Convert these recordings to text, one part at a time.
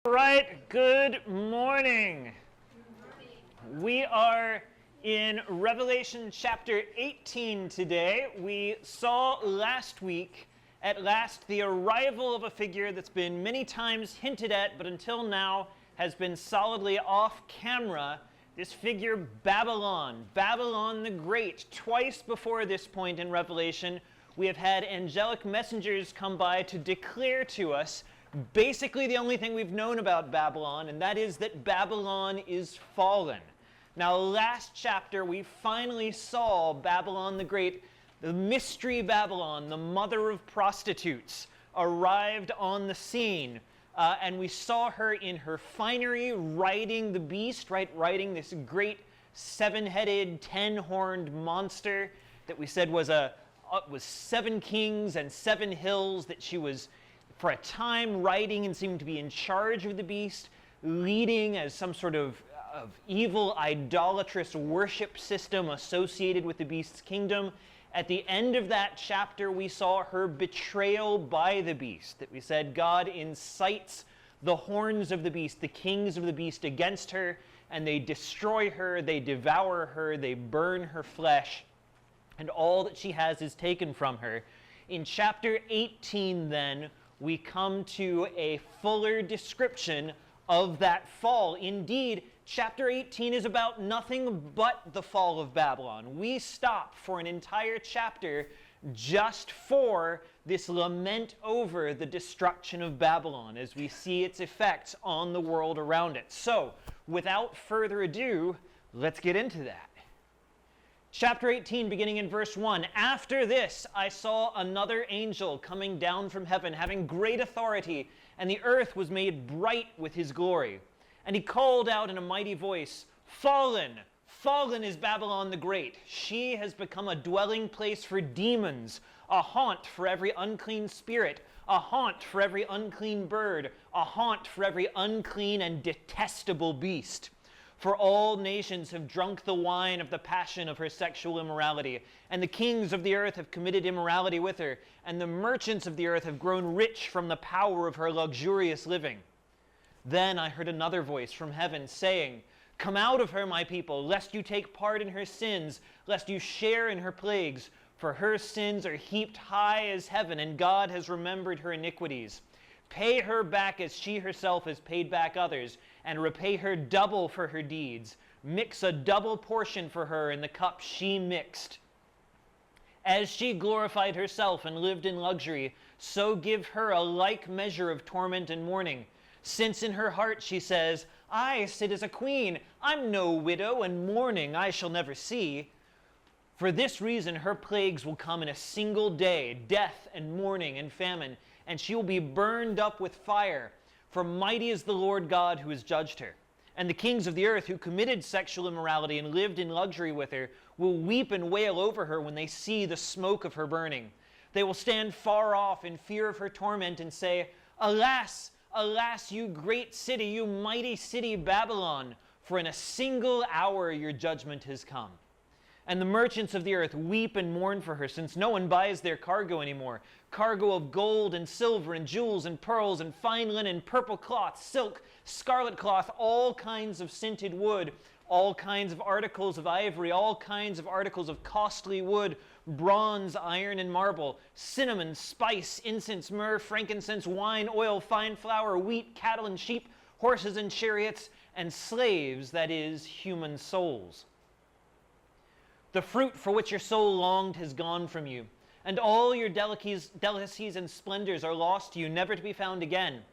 All right, good morning. We are in Revelation chapter 18 today. We saw last week, at last, the arrival of a figure that's been many times hinted at, but until now has been solidly off camera. This figure, Babylon, Babylon the Great. Twice before this point in Revelation, we have had angelic messengers come by to declare to us basically the only thing we've known about Babylon, and that is that Babylon is fallen. Now, last chapter, we finally saw Babylon the Great, the mystery Babylon, the mother of prostitutes, arrived on the scene. And we saw her in her finery riding the beast, riding this great seven-headed, ten-horned monster that we said was seven kings and seven hills, that she was for a time riding and seemed to be in charge of the beast, leading as some sort of evil, idolatrous worship system associated with the beast's kingdom. At the end of that chapter, we saw her betrayal by the beast, that we said God incites the horns of the beast, the kings of the beast, against her, and they destroy her, they devour her, they burn her flesh, and all that she has is taken from her. In chapter 18, then, we come to a fuller description of that fall. Indeed, chapter 18 is about nothing but the fall of Babylon. We stop for an entire chapter just for this lament over the destruction of Babylon as we see its effects on the world around it. So, without further ado, let's get into that. Chapter 18, beginning in verse 1. After this, I saw another angel coming down from heaven, having great authority, and the earth was made bright with his glory. And he called out in a mighty voice, "Fallen, fallen is Babylon the Great. She has become a dwelling place for demons, a haunt for every unclean spirit, a haunt for every unclean bird, a haunt for every unclean and detestable beast. For all nations have drunk the wine of the passion of her sexual immorality, and the kings of the earth have committed immorality with her, and the merchants of the earth have grown rich from the power of her luxurious living." Then I heard another voice from heaven saying, "Come out of her, my people, lest you take part in her sins, lest you share in her plagues, for her sins are heaped high as heaven, and God has remembered her iniquities. Pay her back as she herself has paid back others, and repay her double for her deeds. Mix a double portion for her in the cup she mixed. As she glorified herself and lived in luxury, so give her a like measure of torment and mourning. Since in her heart she says, 'I sit as a queen, I'm no widow, and mourning I shall never see.' For this reason her plagues will come in a single day, death and mourning and famine, and she will be burned up with fire. For mighty is the Lord God who has judged her. And the kings of the earth who committed sexual immorality and lived in luxury with her will weep and wail over her when they see the smoke of her burning. They will stand far off in fear of her torment and say, 'Alas, alas, you great city, you mighty city Babylon, for in a single hour your judgment has come.' And the merchants of the earth weep and mourn for her, since no one buys their cargo anymore. Cargo of gold and silver and jewels and pearls and fine linen, purple cloth, silk, scarlet cloth, all kinds of scented wood, all kinds of articles of ivory, all kinds of articles of costly wood, bronze, iron, and marble, cinnamon, spice, incense, myrrh, frankincense, wine, oil, fine flour, wheat, cattle and sheep, horses and chariots, and slaves, that is, human souls. The fruit for which your soul longed has gone from you, and all your delicacies and splendors are lost to you, never to be found again.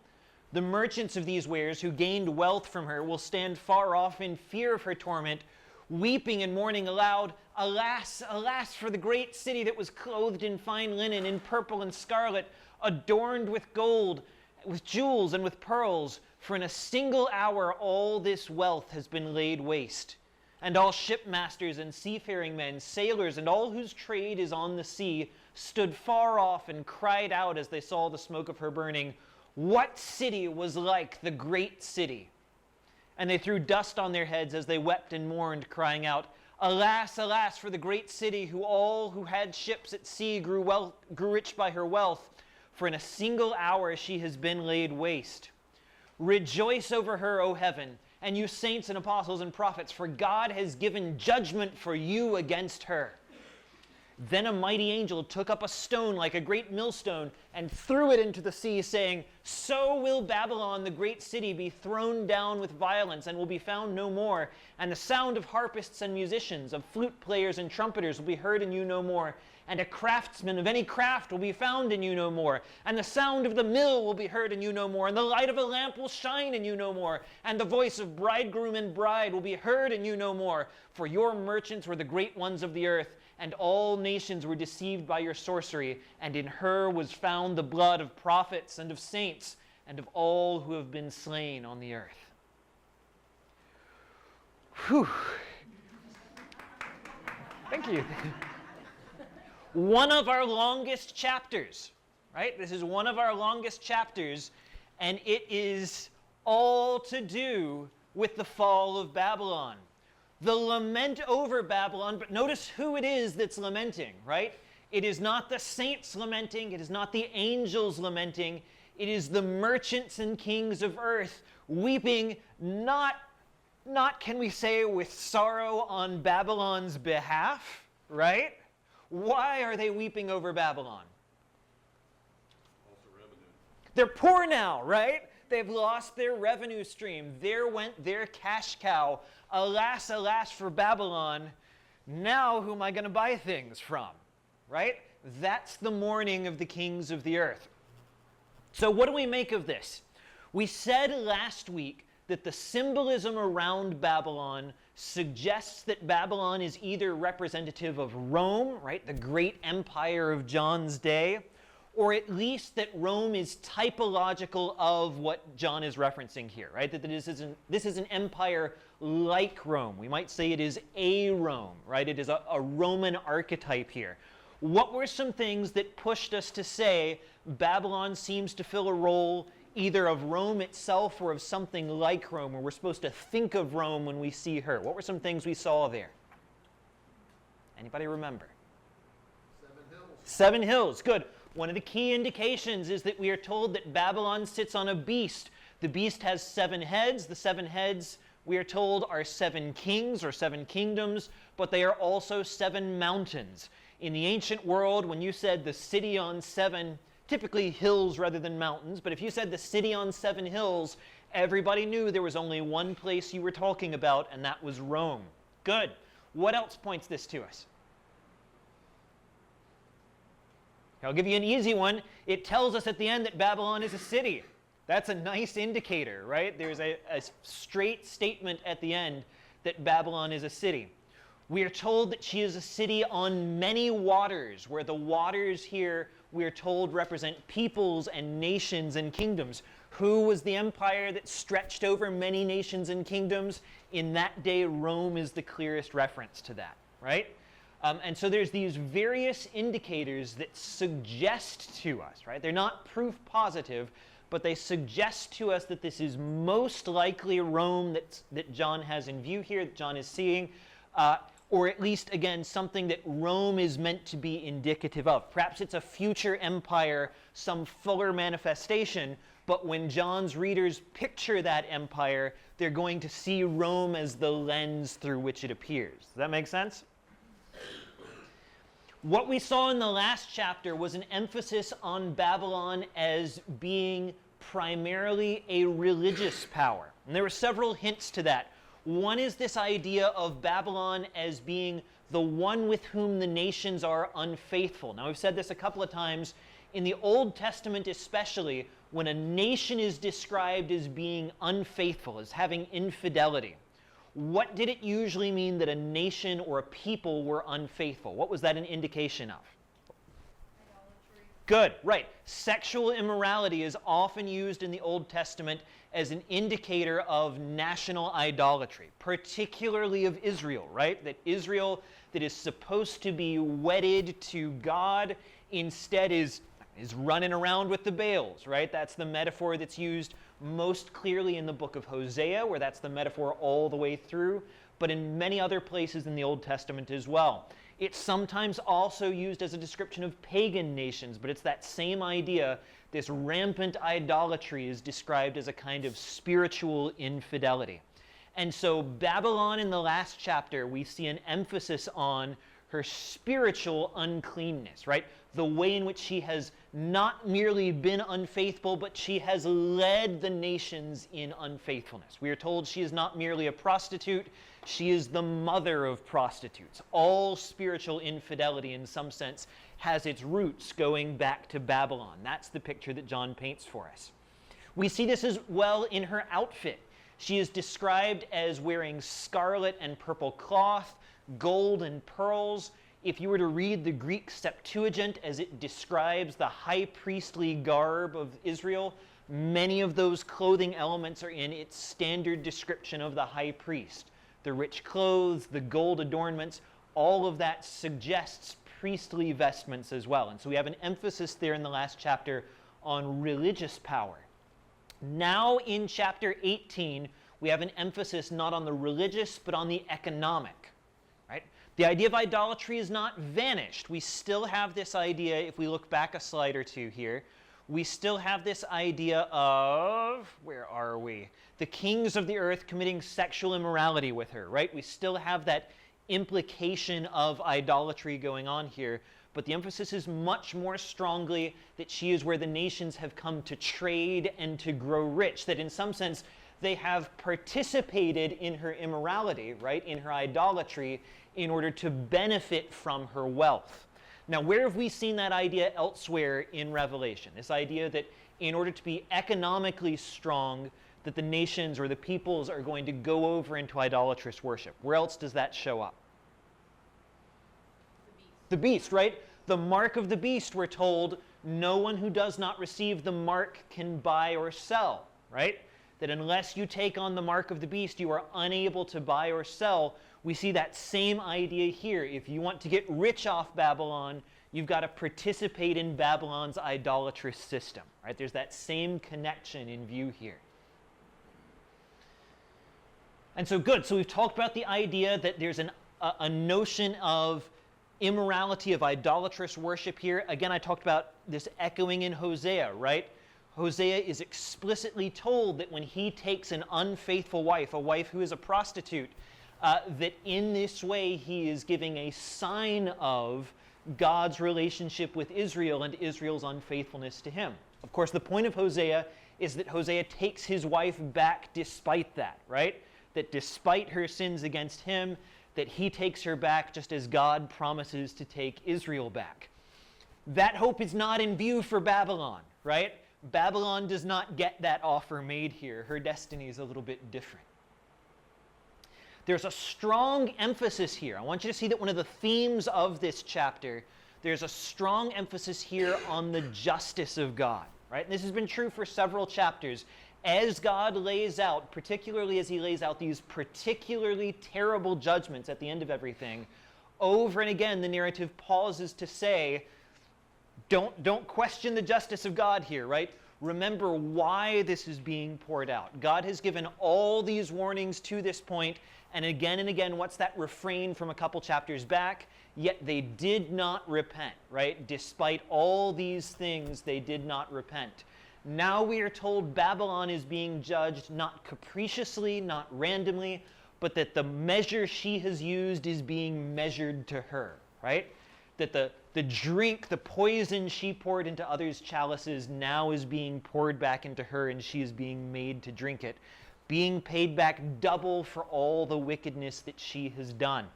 The merchants of these wares who gained wealth from her will stand far off in fear of her torment, weeping and mourning aloud, 'Alas, alas, for the great city that was clothed in fine linen, in purple and scarlet, adorned with gold, with jewels and with pearls, for in a single hour all this wealth has been laid waste.' And all shipmasters and seafaring men, sailors, and all whose trade is on the sea, stood far off and cried out as they saw the smoke of her burning, 'What city was like the great city?' And they threw dust on their heads as they wept and mourned, crying out, 'Alas, alas, for the great city, who had ships at sea grew rich by her wealth, for in a single hour she has been laid waste.' Rejoice over her, O heaven, and you saints and apostles and prophets, for God has given judgment for you against her. Then a mighty angel took up a stone like a great millstone and threw it into the sea, saying, So will Babylon, the great city, be thrown down with violence and will be found no more. And the sound of harpists and musicians, of flute players and trumpeters will be heard in you no more. And a craftsman of any craft will be found in you no more. And the sound of the mill will be heard in you no more. And the light of a lamp will shine in you no more. And the voice of bridegroom and bride will be heard in you no more. For your merchants were the great ones of the earth, and all nations were deceived by your sorcery. And in her was found the blood of prophets and of saints and of all who have been slain on the earth. Whew. Thank you. One of our longest chapters, right? This is one of our longest chapters, and it is all to do with the fall of Babylon. The lament over Babylon, but notice who it is that's lamenting, right? It is not the saints lamenting, it is not the angels lamenting, it is the merchants and kings of earth weeping, not can we say with sorrow on Babylon's behalf, right? Why are they weeping over Babylon? Also revenue. They're poor now, right? They've lost their revenue stream. There went their cash cow. Alas, alas for Babylon. Now who am I going to buy things from? Right? That's the mourning of the kings of the earth. So what do we make of this? We said last week that the symbolism around Babylon suggests that Babylon is either representative of Rome, right, the great empire of John's day, or at least that Rome is typological of what John is referencing here, right? That this is an empire like Rome. We might say it is a Rome, right? It is a Roman archetype here. What were some things that pushed us to say Babylon seems to fill a role either of Rome itself or of something like Rome, or we're supposed to think of Rome when we see her? What were some things we saw there? Anybody remember? 7 hills. 7 hills, good. One of the key indications is that we are told that Babylon sits on a beast. The beast has 7 heads. The 7 heads, we are told, are 7 kings or 7 kingdoms, but they are also 7 mountains. In the ancient world, when you said the city on 7, typically hills rather than mountains, but if you said the city on 7 hills, everybody knew there was only one place you were talking about, and that was Rome. Good. What else points this to us? I'll give you an easy one. It tells us at the end that Babylon is a city. That's a nice indicator, right? There's a straight statement at the end that Babylon is a city. We are told that she is a city on many waters, where the waters here, we are told, represent peoples and nations and kingdoms. Who was the empire that stretched over many nations and kingdoms? In that day, Rome is the clearest reference to that, right? And so there's these various indicators that suggest to us, right? They're not proof positive, but they suggest to us that this is most likely Rome that John has in view here, that John is seeing, or at least, again, something that Rome is meant to be indicative of. Perhaps it's a future empire, some fuller manifestation, but when John's readers picture that empire, they're going to see Rome as the lens through which it appears. Does that make sense? What we saw in the last chapter was an emphasis on Babylon as being primarily a religious power. And there were several hints to that. One is this idea of Babylon as being the one with whom the nations are unfaithful. Now, we've said this a couple of times. In the Old Testament especially, when a nation is described as being unfaithful, as having infidelity, what did it usually mean that a nation or a people were unfaithful? What was that an indication of? Idolatry. Good, right. Sexual immorality is often used in the Old Testament as an indicator of national idolatry, particularly of Israel, right? That Israel, that is supposed to be wedded to God, instead is running around with the Baals, right? That's the metaphor that's used most clearly in the book of Hosea, where that's the metaphor all the way through, but in many other places in the Old Testament as well. It's sometimes also used as a description of pagan nations, but it's that same idea. This rampant idolatry is described as a kind of spiritual infidelity. And so Babylon in the last chapter, we see an emphasis on her spiritual uncleanness, right? The way in which she has not merely been unfaithful, but she has led the nations in unfaithfulness. We are told she is not merely a prostitute, she is the mother of prostitutes. All spiritual infidelity, in some sense, has its roots going back to Babylon. That's the picture that John paints for us. We see this as well in her outfit. She is described as wearing scarlet and purple cloth, gold and pearls. If you were to read the Greek Septuagint as it describes the high priestly garb of Israel, many of those clothing elements are in its standard description of the high priest. The rich clothes, the gold adornments, all of that suggests priestly vestments as well. And so we have an emphasis there in the last chapter on religious power. Now in chapter 18, we have an emphasis not on the religious, but on the economic. Right? The idea of idolatry is not vanished. We still have this idea, if we look back a slide or two here, we still have this idea of, where are we? The kings of the earth committing sexual immorality with her, right? We still have that implication of idolatry going on here, but the emphasis is much more strongly that she is where the nations have come to trade and to grow rich, that in some sense they have participated in her immorality, right, in her idolatry, in order to benefit from her wealth. Now, where have we seen that idea elsewhere in Revelation? This idea that in order to be economically strong, that the nations or the peoples are going to go over into idolatrous worship. Where else does that show up? The beast, right? The mark of the beast, we're told, no one who does not receive the mark can buy or sell, right? That unless you take on the mark of the beast, you are unable to buy or sell. We see that same idea here. If you want to get rich off Babylon, you've got to participate in Babylon's idolatrous system, right? There's that same connection in view here. And so good. So we've talked about the idea that there's a notion of immorality, of idolatrous worship here. Again, I talked about this echoing in Hosea, right? Hosea is explicitly told that when he takes an unfaithful wife, a wife who is a prostitute, that in this way he is giving a sign of God's relationship with Israel and Israel's unfaithfulness to him. Of course, the point of Hosea is that Hosea takes his wife back despite that, right? That despite her sins against him, that he takes her back just as God promises to take Israel back. That hope is not in view for Babylon, right? Babylon does not get that offer made here. Her destiny is a little bit different. There's a strong emphasis here. I want you to see that one of the themes of this chapter, there's a strong emphasis here on the justice of God, right? And this has been true for several chapters. As God lays out, particularly as he lays out these particularly terrible judgments at the end of everything, over and again the narrative pauses to say, don't question the justice of God here, right? Remember why this is being poured out. God has given all these warnings to this point, and again, what's that refrain from a couple chapters back? Yet they did not repent, right? Despite all these things, they did not repent. Now we are told Babylon is being judged not capriciously, not randomly, but that the measure she has used is being measured to her, right? That the drink, the poison she poured into others' chalices now is being poured back into her, and she is being made to drink it, being paid back double for all the wickedness that she has done.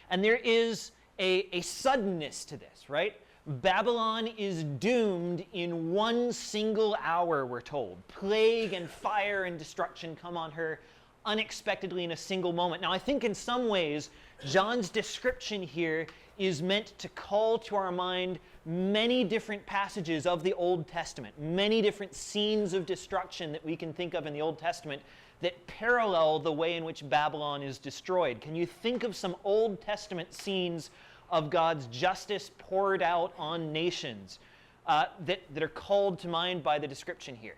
And there is a suddenness to this, right? Babylon is doomed in one single hour, we're told. Plague and fire and destruction come on her unexpectedly in a single moment. Now, I think in some ways, John's description here is meant to call to our mind many different passages of the Old Testament, many different scenes of destruction that we can think of in the Old Testament that parallel the way in which Babylon is destroyed. Can you think of some Old Testament scenes of God's justice poured out on nations that are called to mind by the description here?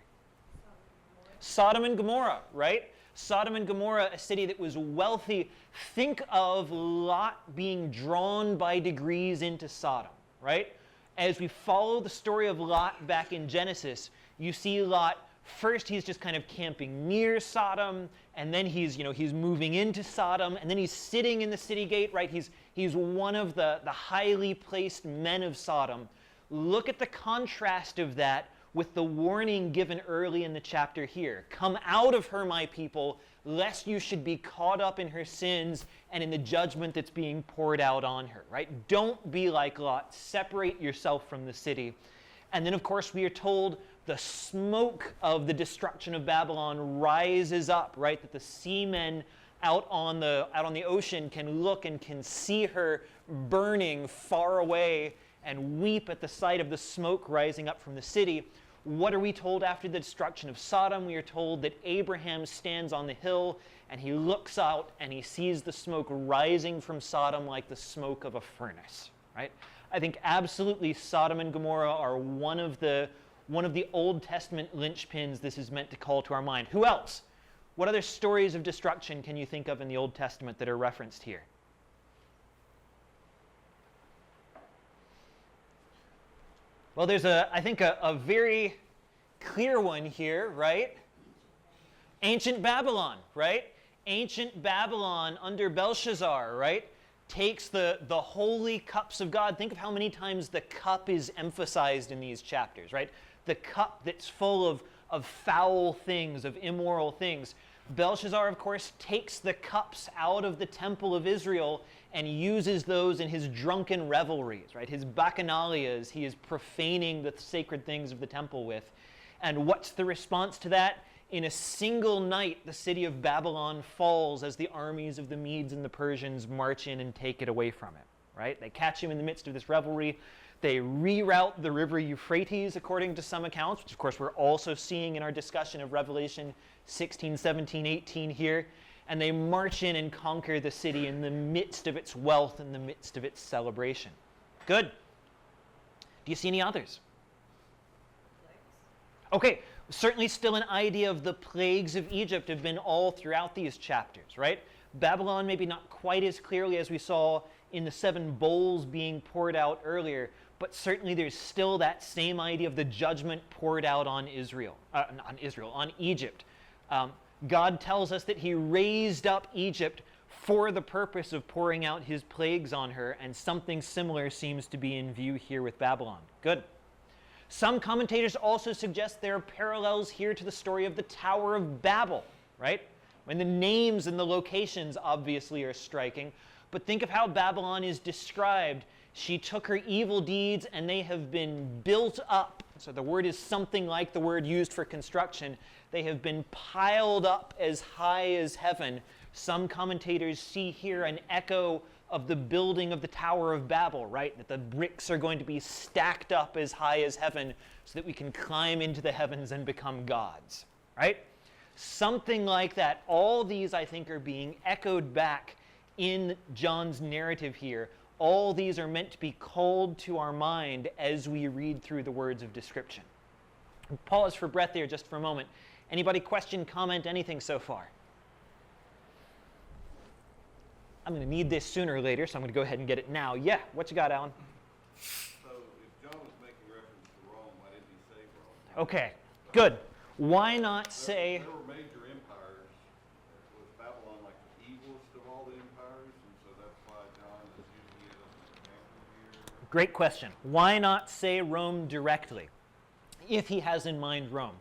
Sodom and Gomorrah, right? Sodom and Gomorrah, a city that was wealthy. Think of Lot being drawn by degrees into Sodom, right? As we follow the story of Lot back in Genesis, you see Lot, first he's just kind of camping near Sodom, and then he's moving into Sodom, and then he's sitting in the city gate, right? He's one of the highly placed men of Sodom. Look at the contrast of that with the warning given early in the chapter here. Come out of her, my people, lest you should be caught up in her sins and in the judgment that's being poured out on her, right? Don't be like Lot. Separate yourself from the city. And then, of course, we are told the smoke of the destruction of Babylon rises up, right? That the seamen out on the ocean can look and can see her burning far away and weep at the sight of the smoke rising up from the city. What are we told after the destruction of Sodom? We are told that Abraham stands on the hill and he looks out and he sees the smoke rising from Sodom like the smoke of a furnace, right? I think absolutely Sodom and Gomorrah are one of the Old Testament linchpins this is meant to call to our mind. Who else? What other stories of destruction can you think of in the Old Testament that are referenced here? Well, there's I think a very clear one here, right? Ancient Babylon, right? Ancient Babylon under Belshazzar, right? Takes the holy cups of God. Think of how many times the cup is emphasized in these chapters, right? The cup that's full of foul things, of immoral things. Belshazzar, of course, takes the cups out of the temple of Israel and uses those in his drunken revelries, right? His bacchanalias, he is profaning the sacred things of the temple with. And what's the response to that? In a single night, the city of Babylon falls as the armies of the Medes and the Persians march in and take it away from it, right? They catch him in the midst of this revelry. They reroute the river Euphrates, according to some accounts, which of course we're also seeing in our discussion of Revelation 16, 17, 18 here. And they march in and conquer the city in the midst of its wealth, in the midst of its celebration. Good. Do you see any others? Okay, certainly still an idea of the plagues of Egypt have been all throughout these chapters, right? Babylon maybe not quite as clearly as we saw in the 7 bowls being poured out earlier, but certainly there's still that same idea of the judgment poured out on on Egypt. God tells us that he raised up Egypt for the purpose of pouring out his plagues on her, and something similar seems to be in view here with Babylon. Good. Some commentators also suggest there are parallels here to the story of the Tower of Babel, right? When the names and the locations obviously are striking, but think of how Babylon is described. She took her evil deeds and they have been built up. So the word is something like the word used for construction. They have been piled up as high as heaven. Some commentators see here an echo of the building of the Tower of Babel, right? That the bricks are going to be stacked up as high as heaven so that we can climb into the heavens and become gods, right? Something like that. All these, I think, are being echoed back in John's narrative here. All these are meant to be called to our mind as we read through the words of description. Pause for breath there just for a moment. Anybody question, comment, anything so far? I'm going to need this sooner or later, so I'm going to go ahead and get it now. Yeah, what you got, Alan? So if John was making reference to Rome, why didn't he say Rome? Okay, good. Why not say... There were major empires. Was Babylon like the evilest of all the empires? And so that's why John is using it as an example here? Great question. Why not say Rome directly, if he has in mind Rome?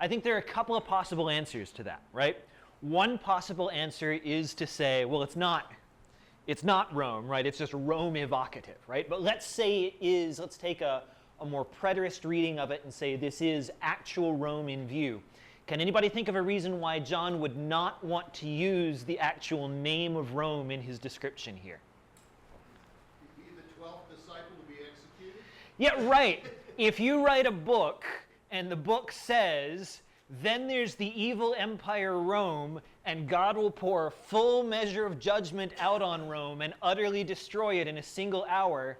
I think there are a couple of possible answers to that, right? One possible answer is to say, well, it's not Rome, right? It's just Rome evocative, right? But let's say it is, let's take a more preterist reading of it and say this is actual Rome in view. Can anybody think of a reason why John would not want to use the actual name of Rome in his description here? Be the 12th disciple to be executed? Yeah, right. If you write a book and the book says, then there's the evil empire Rome, and God will pour a full measure of judgment out on Rome and utterly destroy it in a single hour.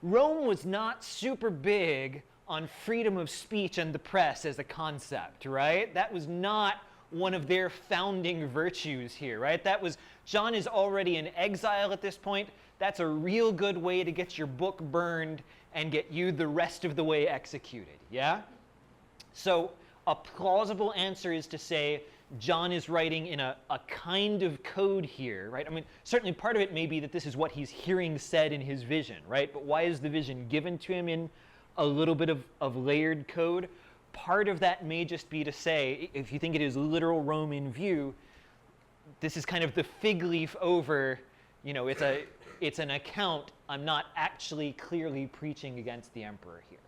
Rome was not super big on freedom of speech and the press as a concept, right? That was not one of their founding virtues here, right? John is already in exile at this point. That's a real good way to get your book burned and get you the rest of the way executed, yeah? So a plausible answer is to say John is writing in a kind of code here, right? I mean, certainly part of it may be that this is what he's hearing said in his vision, right? But why is the vision given to him in a little bit of layered code? Part of that may just be to say, if you think it is literal Rome in view, this is kind of the fig leaf over, it's an account. I'm not actually clearly preaching against the emperor here.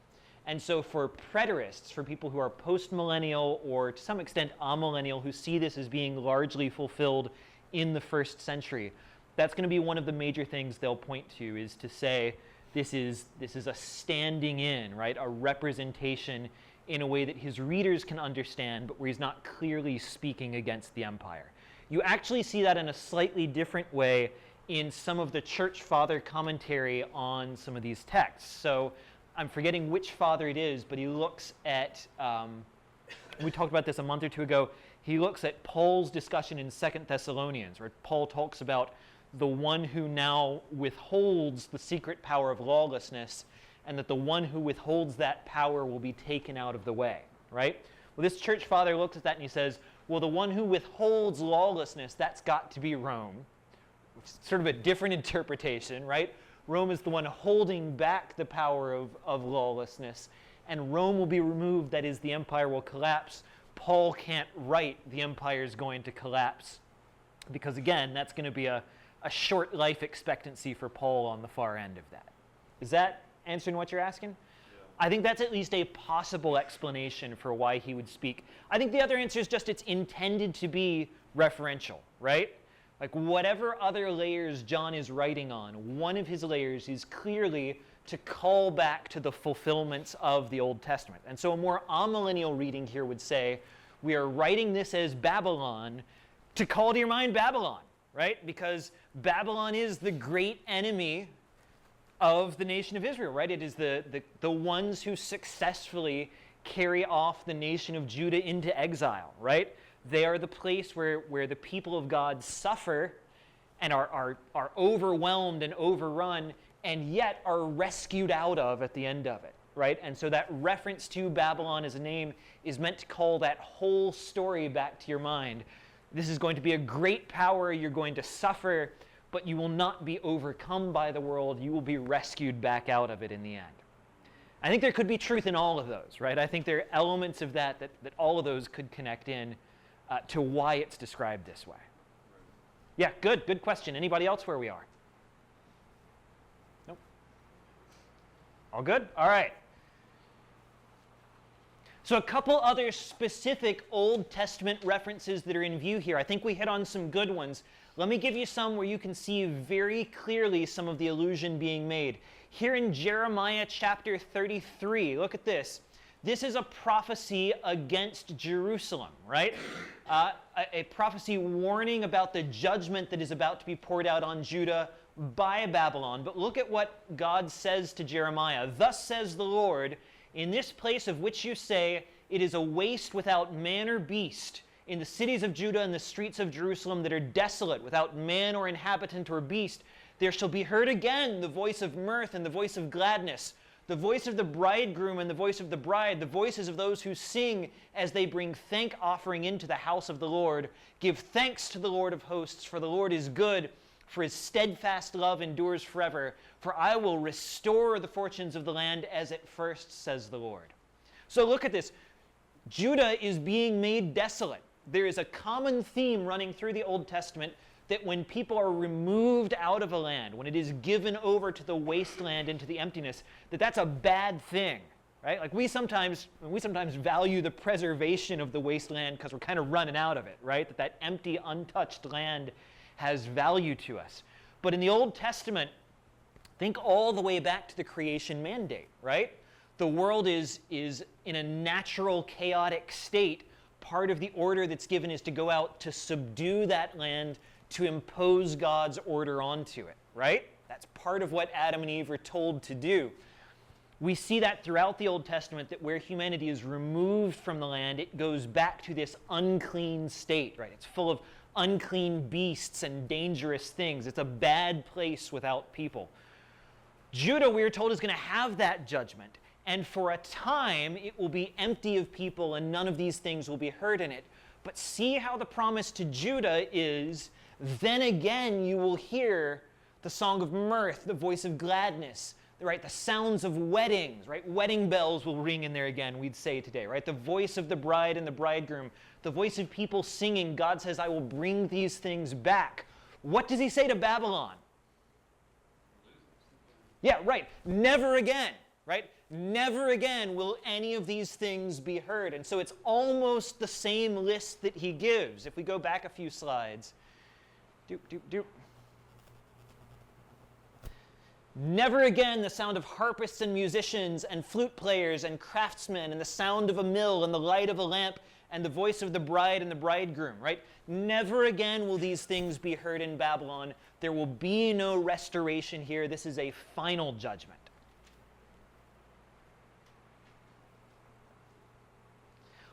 And so for preterists, for people who are post-millennial or to some extent amillennial, who see this as being largely fulfilled in the first century, that's going to be one of the major things they'll point to, is to say this is a standing in, right? A representation in a way that his readers can understand, but where he's not clearly speaking against the empire. You actually see that in a slightly different way in some of the church father commentary on some of these texts. So I'm forgetting which father it is, but he looks at, we talked about this a month or two ago, he looks at Paul's discussion in 2 Thessalonians, where Paul talks about the one who now withholds the secret power of lawlessness, and that the one who withholds that power will be taken out of the way, right? Well, this church father looks at that and he says, well, the one who withholds lawlessness, that's got to be Rome. It's sort of a different interpretation, right? Rome is the one holding back the power of lawlessness, and Rome will be removed, that is, the empire will collapse. Paul can't write the empire is going to collapse, because again, that's going to be a short life expectancy for Paul on the far end of that. Is that answering what you're asking? Yeah. I think that's at least a possible explanation for why he would speak. I think the other answer is just it's intended to be referential, right? Like whatever other layers John is writing on, one of his layers is clearly to call back to the fulfillments of the Old Testament. And so a more amillennial reading here would say, we are writing this as Babylon to call to your mind Babylon, right? Because Babylon is the great enemy of the nation of Israel, right? It is the ones who successfully carry off the nation of Judah into exile, right? They are the place where the people of God suffer and are overwhelmed and overrun, and yet are rescued out of at the end of it, right? And so that reference to Babylon as a name is meant to call that whole story back to your mind. This is going to be a great power. You're going to suffer, but you will not be overcome by the world. You will be rescued back out of it in the end. I think there could be truth in all of those, right? I think there are elements of that all of those could connect in to why it's described this way. Yeah, good question. Anybody else where we are? Nope. All good? All right. So a couple other specific Old Testament references that are in view here. I think we hit on some good ones. Let me give you some where you can see very clearly some of the allusion being made. Here in Jeremiah chapter 33, look at this. This is a prophecy against Jerusalem, right? A prophecy warning about the judgment that is about to be poured out on Judah by Babylon. But look at what God says to Jeremiah. Thus says the Lord, in this place of which you say, it is a waste without man or beast, in the cities of Judah and the streets of Jerusalem that are desolate, without man or inhabitant or beast, there shall be heard again the voice of mirth and the voice of gladness, the voice of the bridegroom and the voice of the bride, the voices of those who sing as they bring thank offering into the house of the Lord. Give thanks to the Lord of hosts, for the Lord is good, for his steadfast love endures forever. For I will restore the fortunes of the land as at first, says the Lord. So look at this. Judah is being made desolate. There is a common theme running through the Old Testament that when people are removed out of a land, when it is given over to the wasteland and to the emptiness, that's a bad thing, right? Like we sometimes value the preservation of the wasteland because we're kind of running out of it, right? That empty, untouched land has value to us. But in the Old Testament, think all the way back to the creation mandate, right? The world is in a natural, chaotic state. Part of the order that's given is to go out to subdue that land, to impose God's order onto it, right? That's part of what Adam and Eve are told to do. We see that throughout the Old Testament, that where humanity is removed from the land, it goes back to this unclean state, right? It's full of unclean beasts and dangerous things. It's a bad place without people. Judah, we are told, is going to have that judgment. And for a time, it will be empty of people and none of these things will be heard in it. But see how the promise to Judah is, then again you will hear the song of mirth, the voice of gladness, right? The sounds of weddings, right? Wedding bells will ring in there again, we'd say today, right? The voice of the bride and the bridegroom, the voice of people singing. God says, I will bring these things back. What does he say to Babylon? Yeah, right. Never again, right? Never again will any of these things be heard. And so it's almost the same list that he gives. If we go back a few slides. Doop, doop, doop. Never again the sound of harpists and musicians and flute players and craftsmen and the sound of a mill and the light of a lamp and the voice of the bride and the bridegroom, right? Never again will these things be heard in Babylon. There will be no restoration here. This is a final judgment.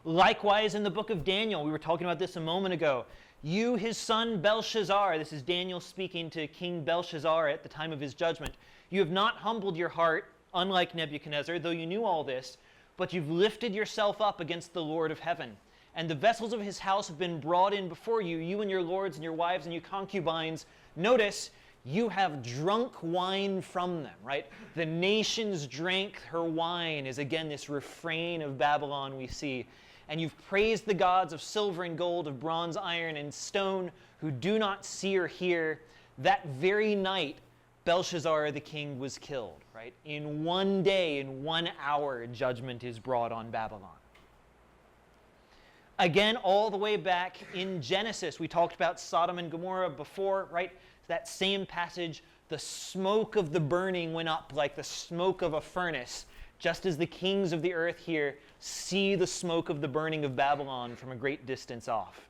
Likewise, in the book of Daniel, we were talking about this a moment ago. You, his son Belshazzar, this is Daniel speaking to King Belshazzar at the time of his judgment. You have not humbled your heart, unlike Nebuchadnezzar, though you knew all this, but you've lifted yourself up against the Lord of heaven. And the vessels of his house have been brought in before you, you and your lords and your wives and your concubines. Notice, you have drunk wine from them, right? The nations drank her wine is again this refrain of Babylon we see. And you've praised the gods of silver and gold, of bronze, iron, and stone, who do not see or hear. That very night, Belshazzar the king was killed, right? In one day, in 1 hour, judgment is brought on Babylon. Again, all the way back in Genesis, we talked about Sodom and Gomorrah before, right? That same passage, the smoke of the burning went up like the smoke of a furnace, just as the kings of the earth here see the smoke of the burning of Babylon from a great distance off.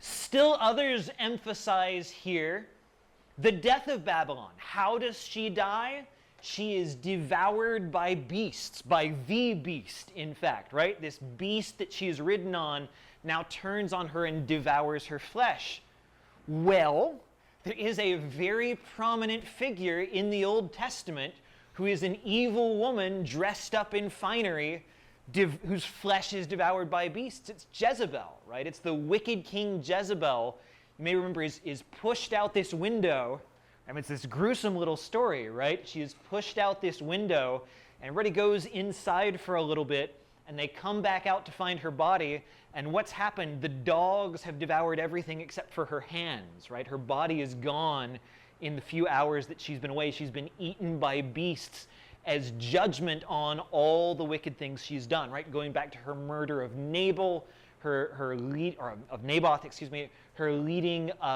Still others emphasize here the death of Babylon. How does she die? She is devoured by beasts, by the beast, in fact, right? This beast that she is ridden on now turns on her and devours her flesh. Well, there is a very prominent figure in the Old Testament who is an evil woman dressed up in finery, whose flesh is devoured by beasts. It's Jezebel, right? It's the wicked king Jezebel. You may remember is pushed out this window. I mean, it's this gruesome little story, right? She is pushed out this window, and everybody goes inside for a little bit, and they come back out to find her body. And what's happened? The dogs have devoured everything except for her hands, right? Her body is gone in the few hours that she's been away. She's been eaten by beasts as judgment on all the wicked things she's done, right? Going back to her murder of Naboth, her leading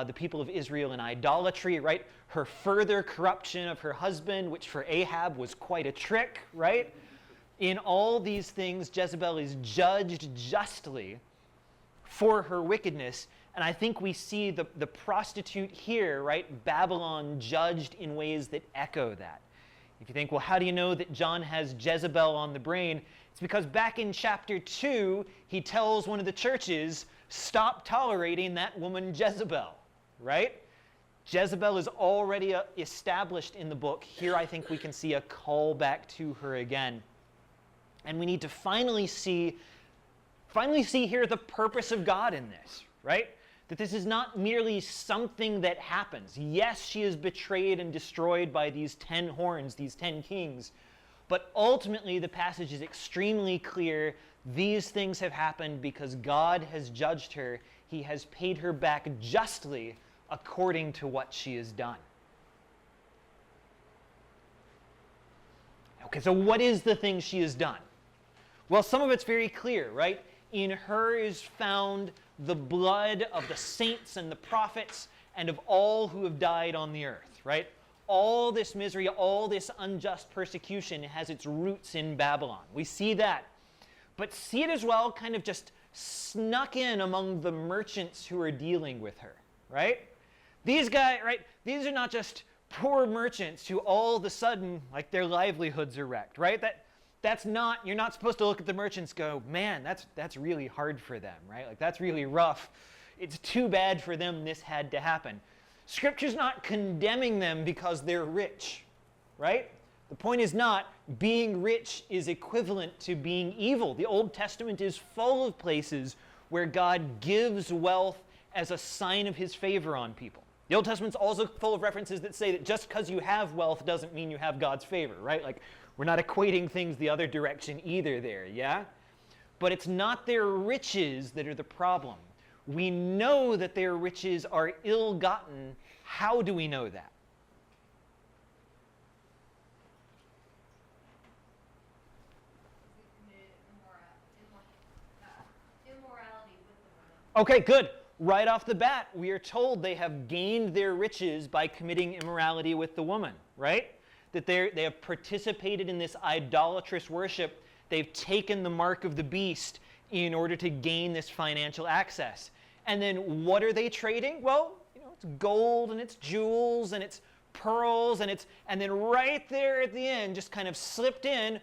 the people of Israel in idolatry, right? Her further corruption of her husband, which for Ahab was quite a trick, right? In all these things, Jezebel is judged justly for her wickedness. And I think we see the prostitute here, right? Babylon judged in ways that echo that. If you think, well, how do you know that John has Jezebel on the brain? It's because back in chapter 2, he tells one of the churches, stop tolerating that woman Jezebel, right? Jezebel is already established in the book. Here I think we can see a call back to her again. And we need to finally see here the purpose of God in this, right? That this is not merely something that happens. Yes, she is betrayed and destroyed by these 10 horns, these 10 kings. But ultimately, the passage is extremely clear. These things have happened because God has judged her. He has paid her back justly according to what she has done. Okay, so what is the thing she has done? Well, some of it's very clear, right? In her is found the blood of the saints and the prophets and of all who have died on the earth, right? All this misery, all this unjust persecution has its roots in Babylon. We see that. But see it as well kind of just snuck in among the merchants who are dealing with her, right? These guys, right? These are not just poor merchants who all of a sudden, like, their livelihoods are wrecked, right? That's not, you're not supposed to look at the merchants and go, man, that's really hard for them, right? Like, that's really rough. It's too bad for them this had to happen. Scripture's not condemning them because they're rich, right? The point is not being rich is equivalent to being evil. The Old Testament is full of places where God gives wealth as a sign of his favor on people. The Old Testament's also full of references that say that just because you have wealth doesn't mean you have God's favor, right? Like, we're not equating things the other direction either there, yeah? But it's not their riches that are the problem. We know that their riches are ill-gotten. How do we know that? Immorality with the women. Okay, good. Right off the bat, we are told they have gained their riches by committing immorality with the woman, right? That they have participated in this idolatrous worship. They've taken the mark of the beast in order to gain this financial access. And then what are they trading? Well, it's gold and it's jewels and it's pearls and then right there at the end, just kind of slipped in,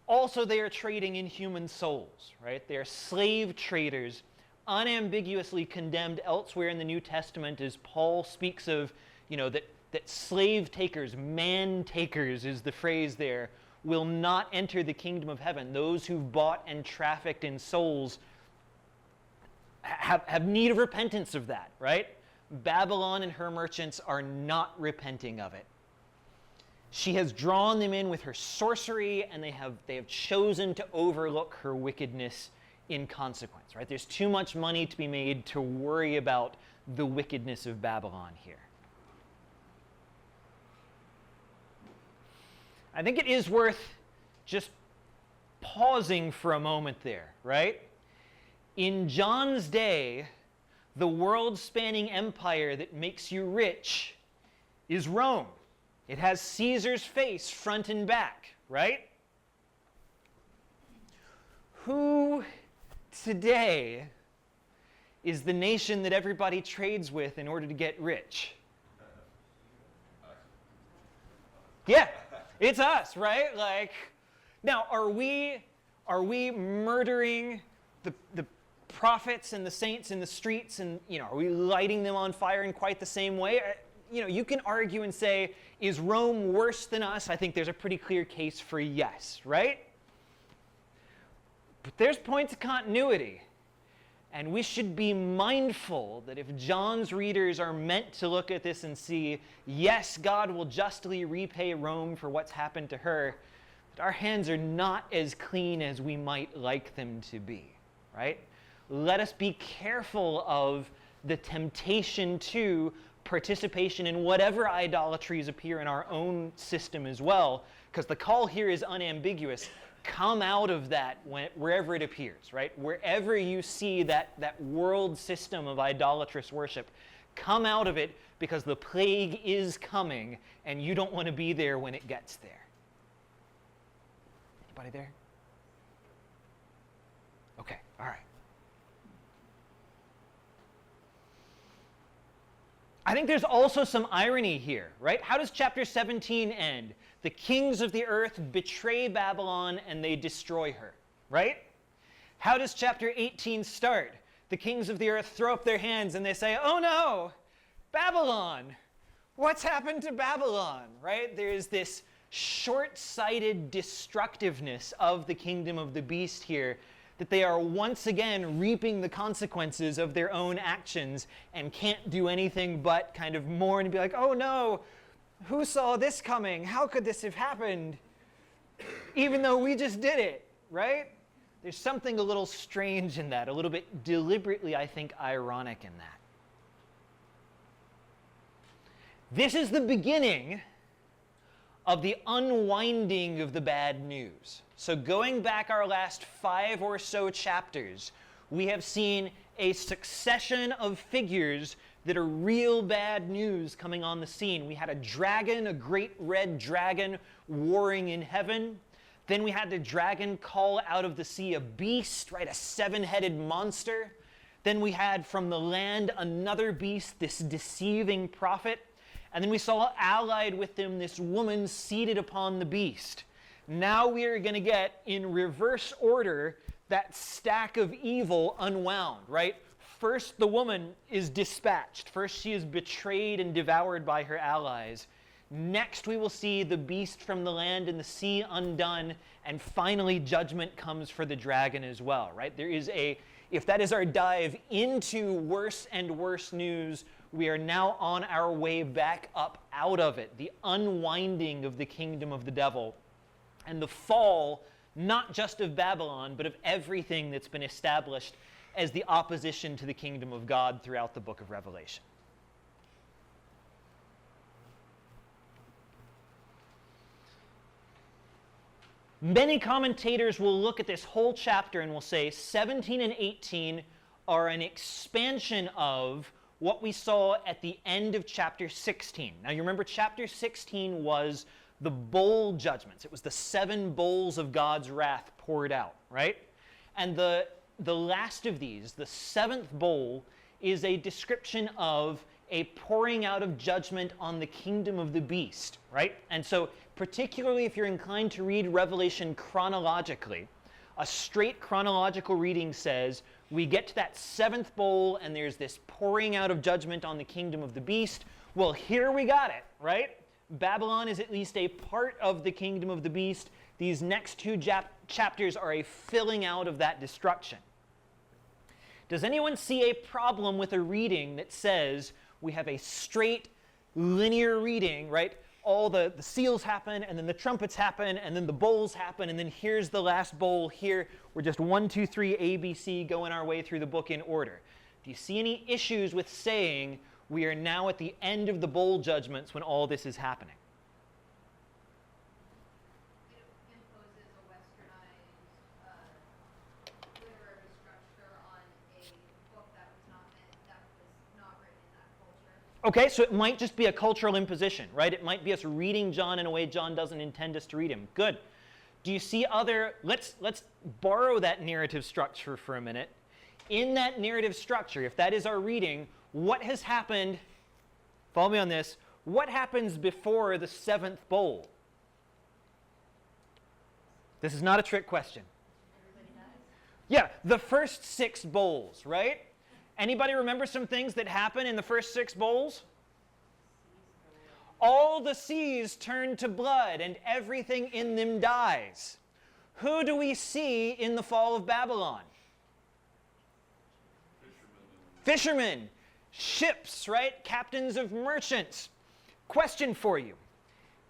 also they are trading in human souls, right? They are slave traders, unambiguously condemned elsewhere in the New Testament as Paul speaks of, that slave takers, man takers is the phrase there, will not enter the kingdom of heaven. Those who've bought and trafficked in souls have need of repentance of that, right? Babylon and her merchants are not repenting of it. She has drawn them in with her sorcery, and they have chosen to overlook her wickedness in consequence, right? There's too much money to be made to worry about the wickedness of Babylon here. I think it is worth just pausing for a moment there, right? In John's day, the world-spanning empire that makes you rich is Rome. It has Caesar's face front and back, right? Who today is the nation that everybody trades with in order to get rich? Yeah, it's us, right? Like, now, are we murdering the prophets and the saints in the streets, and are we lighting them on fire in quite the same way? You can argue and say, is Rome worse than us? I think there's a pretty clear case for yes, right? But there's points of continuity, and we should be mindful that if John's readers are meant to look at this and see, yes, God will justly repay Rome for what's happened to her, that our hands are not as clean as we might like them to be, right? Let us be careful of the temptation to participation in whatever idolatries appear in our own system as well, because the call here is unambiguous. Come out of that wherever it appears, right? Wherever you see that world system of idolatrous worship, come out of it, because the plague is coming and you don't want to be there when it gets there. Anybody there? Okay, all right. I think there's also some irony here, right? How does chapter 17 end? The kings of the earth betray Babylon and they destroy her, right? How does chapter 18 start? The kings of the earth throw up their hands and they say, oh no, Babylon, what's happened to Babylon, right? There's this short-sighted destructiveness of the kingdom of the beast here, that they are once again reaping the consequences of their own actions and can't do anything but kind of mourn and be like, oh no, who saw this coming? How could this have happened? Even though we just did it, right? There's something a little strange in that, a little bit deliberately, I think, ironic in that. This is the beginning of the unwinding of the bad news. So going back our last 5 or so chapters, we have seen a succession of figures that are real bad news coming on the scene. We had a dragon, a great red dragon, warring in heaven. Then we had the dragon call out of the sea a beast, right, a 7-headed monster. Then we had from the land another beast, this deceiving prophet. And then we saw allied with them this woman seated upon the beast. Now we are going to get, in reverse order, that stack of evil unwound, right? First, the woman is dispatched. First, she is betrayed and devoured by her allies. Next, we will see the beast from the land and the sea undone. And finally, judgment comes for the dragon as well, right? There is if that is our dive into worse and worse news, we are now on our way back up out of it. The unwinding of the kingdom of the devil. And the fall, not just of Babylon, but of everything that's been established as the opposition to the kingdom of God throughout the book of Revelation. Many commentators will look at this whole chapter and will say 17 and 18 are an expansion of what we saw at the end of chapter 16. Now you remember chapter 16 was the bowl judgments. It was the 7 bowls of God's wrath poured out, right? And the last of these, the 7th bowl, is a description of a pouring out of judgment on the kingdom of the beast, right? And so particularly if you're inclined to read Revelation chronologically, a straight chronological reading says we get to that 7th bowl and there's this pouring out of judgment on the kingdom of the beast. Well, here we got it, right? Babylon is at least a part of the kingdom of the beast. These next 2 chapters are a filling out of that destruction. Does anyone see a problem with a reading that says we have a straight linear reading, right? All the seals happen, and then the trumpets happen, and then the bowls happen, and then here's the last bowl here. We're just 1, 2, 3, A, B, C, going our way through the book in order. Do you see any issues with saying we are now at the end of the bowl judgments when all this is happening? It imposes a westernized literary structure on a book that was not written in that culture. Okay, so it might just be a cultural imposition, right? It might be us reading John in a way John doesn't intend us to read him. Good. Do you see other... Let's borrow that narrative structure for a minute. In that narrative structure, if that is our reading, what has happened... Follow me on this. What happens before the 7th bowl? This is not a trick question. Everybody dies. Yeah, the first 6 bowls, right? Anybody remember some things that happen in the first 6 bowls? All the seas turn to blood and everything in them dies. Who do we see in the fall of Babylon? Fishermen. Ships, right? Captains of merchants. Question for you.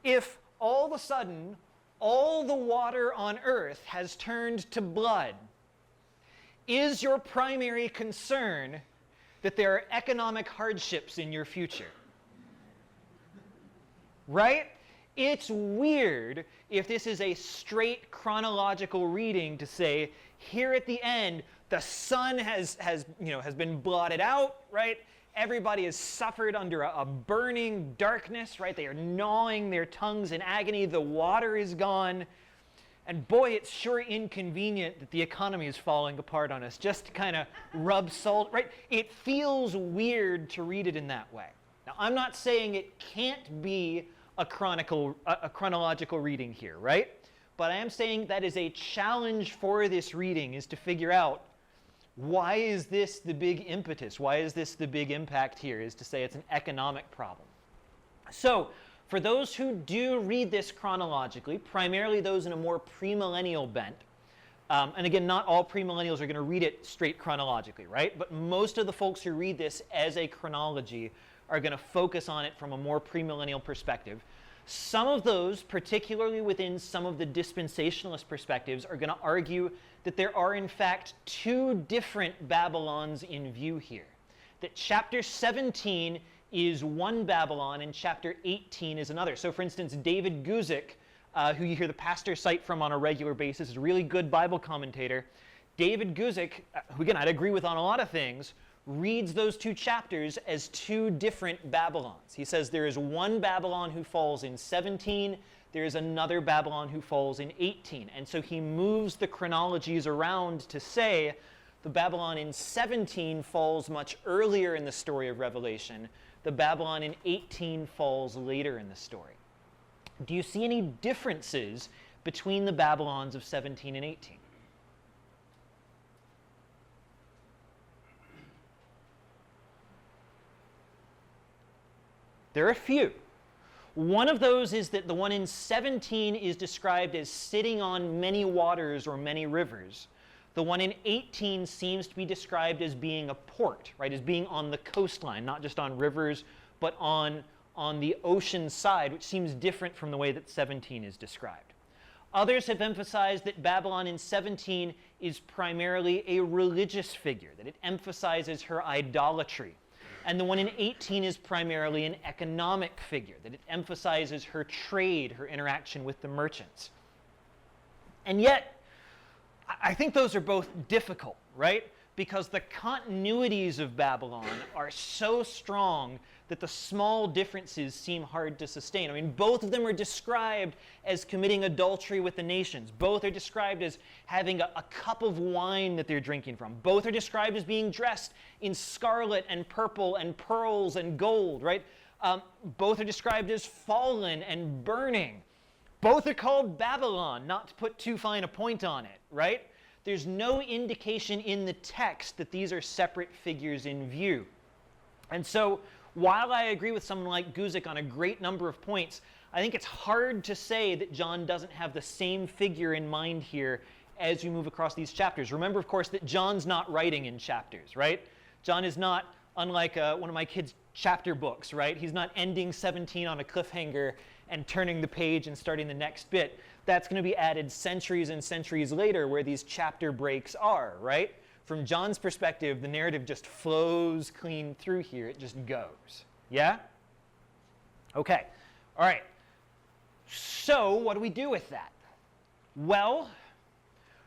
If all of a sudden all the water on earth has turned to blood, is your primary concern that there are economic hardships in your future? Right? It's weird if this is a straight chronological reading to say, here at the end, the sun has been blotted out, right? Everybody has suffered under a burning darkness, right? They are gnawing their tongues in agony. The water is gone. And boy, it's sure inconvenient that the economy is falling apart on us. Just to kind of rub salt, right? It feels weird to read it in that way. Now, I'm not saying it can't be a chronological reading here, right? But I am saying that is a challenge for this reading, is to figure out, why is this the big impetus? Why is this the big impact here? Is to say it's an economic problem. So, for those who do read this chronologically, primarily those in a more premillennial bent, and again, not all premillennials are going to read it straight chronologically, right? But most of the folks who read this as a chronology are going to focus on it from a more premillennial perspective. Some of those, particularly within some of the dispensationalist perspectives, are going to argue that there are in fact 2 different Babylons in view here. That chapter 17 is one Babylon and chapter 18 is another. So for instance, David Guzik, who you hear the pastor cite from on a regular basis, is a really good Bible commentator. David Guzik, who again I'd agree with on a lot of things, reads those 2 chapters as 2 different Babylons. He says there is one Babylon who falls in 17, there is another Babylon who falls in 18. And so he moves the chronologies around to say the Babylon in 17 falls much earlier in the story of Revelation. the Babylon in 18 falls later in the story. Do you see any differences between the Babylons of 17 and 18? There are a few. One of those is that the one in 17 is described as sitting on many waters or many rivers. The one in 18 seems to be described as being a port, right, as being on the coastline, not just on rivers, but on the ocean side, which seems different from the way that 17 is described. Others have emphasized that Babylon in 17 is primarily a religious figure, that it emphasizes her idolatry. And the one in 18 is primarily an economic figure, that it emphasizes her trade, her interaction with the merchants. And yet, I think those are both difficult, right? Because the continuities of Babylon are so strong that the small differences seem hard to sustain. I mean, both of them are described as committing adultery with the nations. Both are described as having a cup of wine that they're drinking from. Both are described as being dressed in scarlet and purple and pearls and gold, right? Both are described as fallen and burning. Both are called Babylon, not to put too fine a point on it, right? There's no indication in the text that these are separate figures in view. And so, while I agree with someone like Guzik on a great number of points, I think it's hard to say that John doesn't have the same figure in mind here as you move across these chapters. Remember, of course, that John's not writing in chapters, right? John is not, unlike one of my kids' chapter books, right? He's not ending 17 on a cliffhanger and turning the page and starting the next bit. That's going to be added centuries and centuries later where these chapter breaks are, right? From John's perspective, the narrative just flows clean through here. It just goes. Yeah? Okay. All right. So what do we do with that? Well,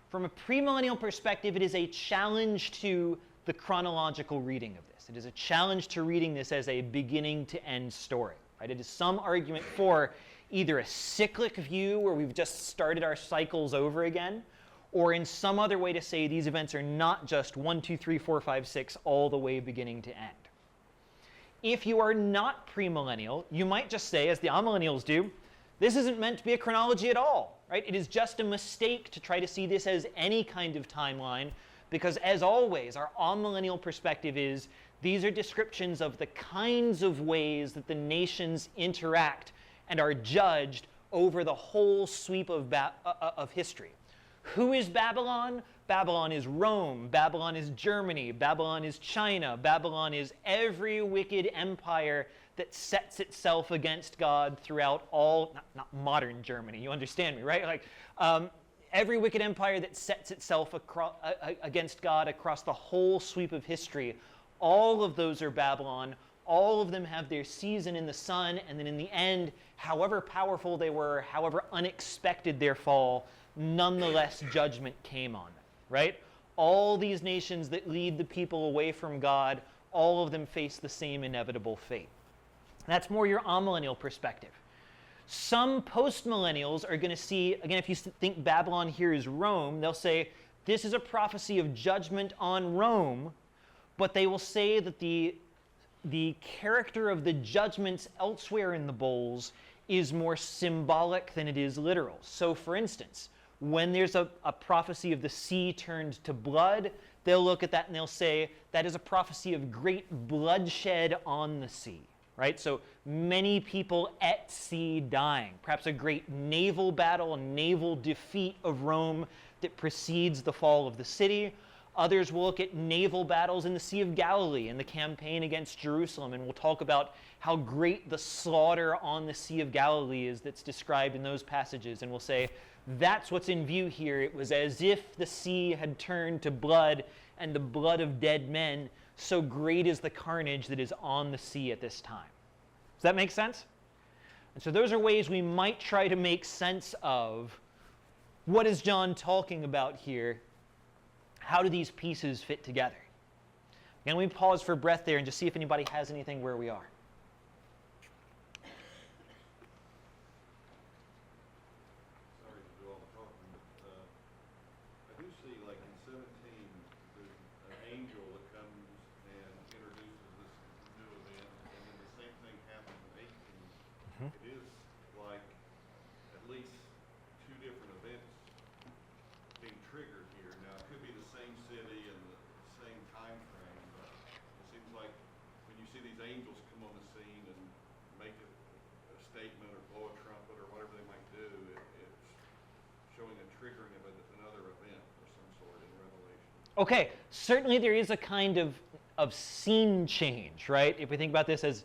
from a premillennial perspective, it is a challenge to the chronological reading of this. It is a challenge to reading this as a beginning to end story. Right? It is some argument for either a cyclic view where we've just started our cycles over again, or in some other way to say these events are not just 1, 2, 3, 4, 5, 6 all the way beginning to end. If you are not premillennial, you might just say, as the amillennials do, this isn't meant to be a chronology at all. Right? It is just a mistake to try to see this as any kind of timeline, because as always, our amillennial perspective is these are descriptions of the kinds of ways that the nations interact and are judged over the whole sweep of history. Who is Babylon? Babylon is Rome. Babylon is Germany. Babylon is China. Babylon is every wicked empire that sets itself against God throughout all, not modern Germany, you understand me, right? Like every wicked empire that sets itself against God across the whole sweep of history, all of those are Babylon. All of them have their season in the sun, and then in the end, however powerful they were, however unexpected their fall, nonetheless judgment came on them, right? All these nations that lead the people away from God, all of them face the same inevitable fate. That's more your amillennial perspective. Some postmillennials are going to see, again, if you think Babylon here is Rome, they'll say this is a prophecy of judgment on Rome, but they will say that the character of the judgments elsewhere in the bowls is more symbolic than it is literal. So, for instance, when there's a prophecy of the sea turned to blood, they'll look at that and they'll say that is a prophecy of great bloodshed on the sea, right? So many people at sea dying, perhaps a great naval battle, a naval defeat of Rome that precedes the fall of the city. Others will look at naval battles in the Sea of Galilee and the campaign against Jerusalem, and we'll talk about how great the slaughter on the Sea of Galilee is that's described in those passages, and we'll say, that's what's in view here. It was as if the sea had turned to blood, and the blood of dead men, so great is the carnage that is on the sea at this time. Does that make sense? And so those are ways we might try to make sense of what is John talking about here. How do these pieces fit together? Again, we pause for breath there and just see if anybody has anything where we are. Sorry to do all the talking, but I do see, like in 17, there's an angel that comes and introduces this new event, and in the these angels come on the scene and make a statement or blow a trumpet or whatever they might do, it's showing a triggering of another event of some sort in Revelation. Okay, certainly there is a kind of scene change, right? If we think about this as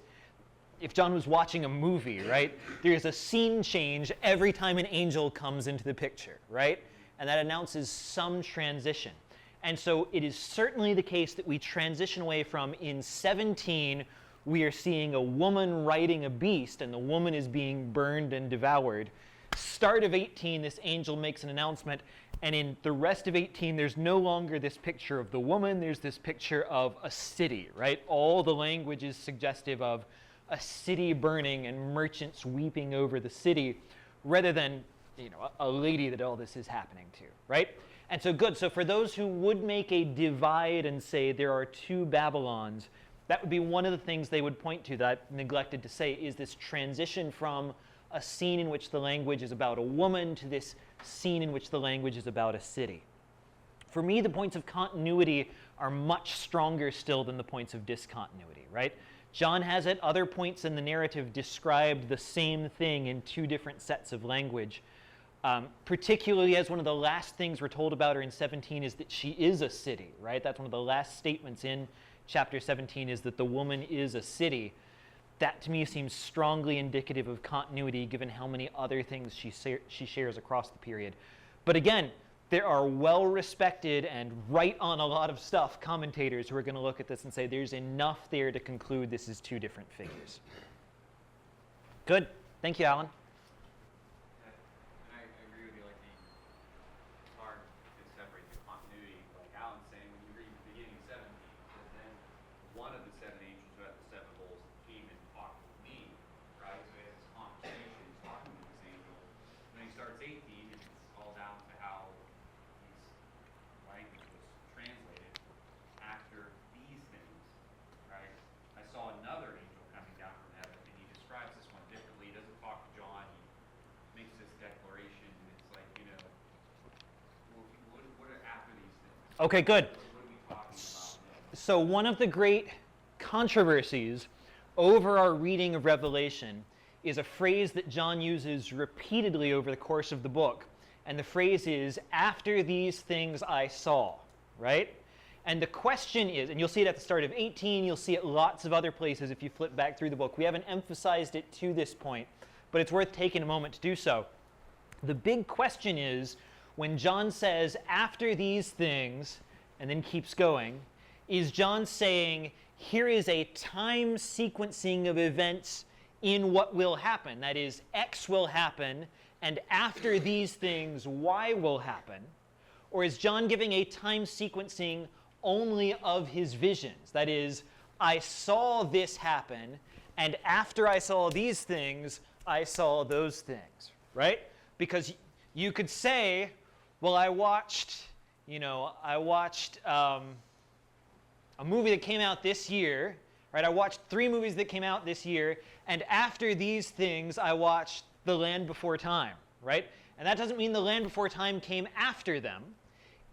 if John was watching a movie, right? There is a scene change every time an angel comes into the picture, right? And that announces some transition. And so it is certainly the case that we transition away from, in 17, we are seeing a woman riding a beast, and the woman is being burned and devoured. Start of 18, this angel makes an announcement, and in the rest of 18, there's no longer this picture of the woman, there's this picture of a city, right? All the language is suggestive of a city burning and merchants weeping over the city, rather than, a lady that all this is happening to, right? And so good. So for those who would make a divide and say there are two Babylons, that would be one of the things they would point to that I neglected to say, is this transition from a scene in which the language is about a woman to this scene in which the language is about a city. For me, the points of continuity are much stronger still than the points of discontinuity, right? John has at other points in the narrative described the same thing in two different sets of language. Particularly as one of the last things we're told about her in 17 is that she is a city, right? That's one of the last statements in chapter 17, is that the woman is a city. That to me seems strongly indicative of continuity given how many other things she shares across the period. But again, there are well-respected and right on a lot of stuff commentators who are going to look at this and say there's enough there to conclude this is two different figures. Good. Thank you, Alan. I agree with you, it's hard to separate the continuity. Like Alan's saying, when you read the beginning of 17, because then one of the seven angels who had the seven bowls came and talked with me, right? So he has this conversation, he's talking with this angel. When he starts 18, it's all down to how his language was translated after these things, right? I saw another angel coming down from heaven, and he describes this one differently. He doesn't talk to John. He makes this declaration, and it's like, what are after these things? Okay, good. What are we talking about? So one of the great controversies over our reading of Revelation is a phrase that John uses repeatedly over the course of the book. And the phrase is, after these things I saw, right? And the question is, and you'll see it at the start of 18, you'll see it lots of other places if you flip back through the book. We haven't emphasized it to this point, but it's worth taking a moment to do so. The big question is, when John says, after these things, and then keeps going, is John saying, here is a time sequencing of events in what will happen? That is, X will happen, and after these things, Y will happen? Or is John giving a time sequencing only of his visions? That is, I saw this happen, and after I saw these things, I saw those things, right? Because you could say, well, I watched a movie that came out this year, right? I watched 3 movies that came out this year, and after these things, I watched The Land Before Time, right? And that doesn't mean The Land Before Time came after them.